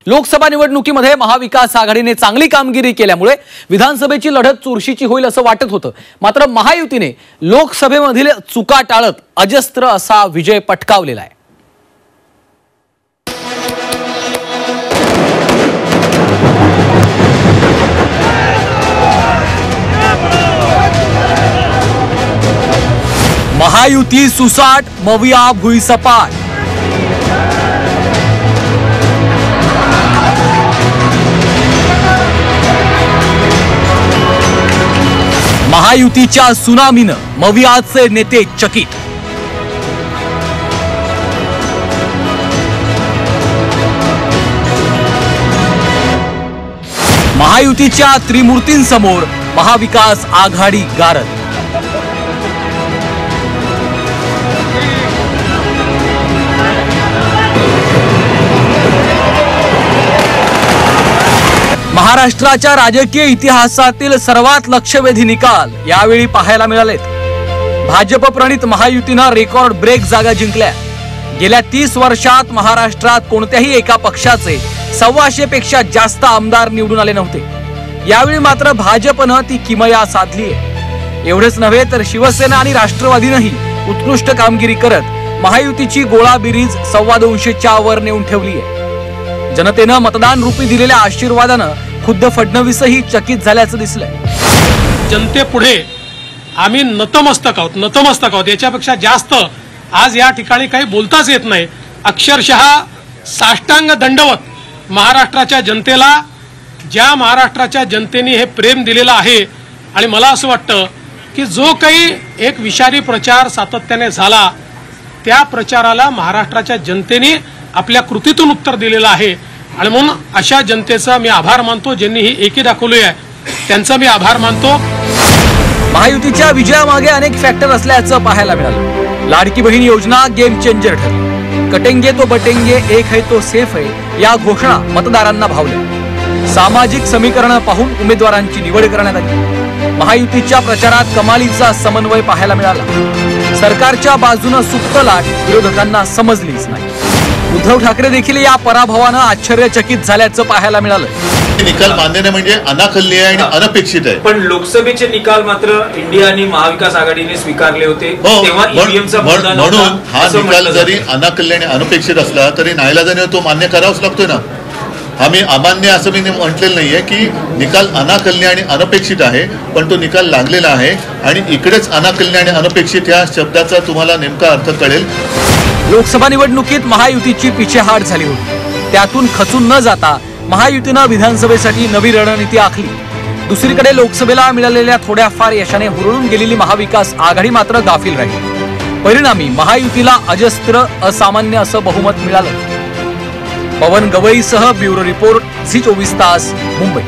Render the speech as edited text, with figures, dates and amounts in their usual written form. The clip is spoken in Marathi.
लोकसभा निवडणुकीमध्ये महाविकास आघाडीने चांगली कामगिरी केल्यामुळे विधानसभेची लढत चुरशीची होईल असं वाटत होतं। मात्र महायुतीने लोकसभेमधील चुका टाळत अजस्त्र असा विजय पटकावलेला आहे। महायुती सुसाट, मविया भुईसपाट। महायुतीच्या सुनामीनं मवियाचे नेते चकित। महायुतीच्या त्रिमूर्तींसमोर महाविकास आघाडी गारद। महाराष्ट्राच्या राजकीय इतिहासातील सर्वात लक्षवेधी निकाल यावेळी पाहायला मिळालेत। भाजप प्रणित महायुतीनं रेकॉर्ड ब्रेक जागा जिंकल्या। गेल्या 30 वर्षात महाराष्ट्रात कोणत्याही एका पक्षाचे 125 पेक्षा जास्त आमदार निवडून आले नव्हते। यावेळी मात्र भाजपनं ती किमया साधली आहे। एवढेच नव्हे तर शिवसेना आणि राष्ट्रवादीनंही उत्कृष्ट कामगिरी करत महायुतीची गोळाबिरीज 225च्या वर नेऊन ठेवली आहे। जनतेनं मतदान रूपी दिलेल्या आशीर्वादानं खुद्द फडणवीसही चकित झाल्याचं दिसलंय। जनतेपुढे आम्ही नतमस्तक आहोत याच्यापेक्षा जास्त आज या ठिकाणी काही बोलताच येत नाही। अक्षरशः साष्टांग दंडवत महाराष्ट्राच्या जनतेला, ज्या महाराष्ट्राच्या जनतेने हे प्रेम दिलेलं आहे। आणि मला असं वाटतं की जो काही एक विषारी प्रचार सातत्याने झाला त्या प्रचाराला महाराष्ट्राच्या जनतेने आपल्या कृतीतून उत्तर दिलेलं आहे। आणि म्हणून अशा जनतेचा मी आभार मानतो, ज्यांनी ही एकी दाखवली आहे त्यांचा मी आभार मानतो। महायुतीच्या विजयामागे अनेक फॅक्टर असल्याचं पाहायला मिळालं। लाडकी बहीण योजना गेम चेंजर ठरली। कटेंगे तो बटेंगे, एक है तो सेफ है या घोषणा मतदारांना भावल्या। सामाजिक समीकरण पाहून उमेदवारांची निवड करण्यात आली। महायुतीच्या प्रचारात कमालीचा समन्वय पाहायला मिळाला। सरकारच्या बाजूने सुप्त लाट विरोधकांना समजलीच नाही। उद्धव ठाकरे देखील या पराभवानं आश्चर्यचकित झाल्याचं पाहायला मिळालं। निकाल मान्य म्हणजे अनाकलनीय आहे आणि अनपेक्षित आहे। पण लोकसभेचे निकाल मात्र इंडिया आणि महाविकास आघाडीने स्वीकारले होते। तेव्हा ईव्हीएमचा मुद्दा नव्हता। म्हणून हा निकाल जरी अनाकलनीय आणि अनपेक्षित असला तरी नाईलाजाने तो मान्य करावाच लागतोय ना। आम्ही अमान्य असं मी म्हटलेलं नाहीये की निकाल अनाकलनीय आणि अनपेक्षित आहे, पण तो निकाल लागलेला आहे। आणि इकडेच अनाकलनीय आणि अनपेक्षित या शब्दाचा तुम्हाला नेमका अर्थ कळेल। लोकसभा निवडणुकीत महायुतीची पिछेहाट झाली होती। त्यातून खचून न जाता महायुतीनं विधानसभेसाठी नवी रणनीती आखली। दुसरीकडे लोकसभेला मिळालेल्या थोड्याफार यशाने हुरळून गेलेली महाविकास आघाडी मात्र गाफील राहिली। परिणामी महायुतीला अजस्त्र असामान्य असं बहुमत मिळालं। पवन गवईसह ब्युरो रिपोर्ट, झी 24 तास, मुंबई।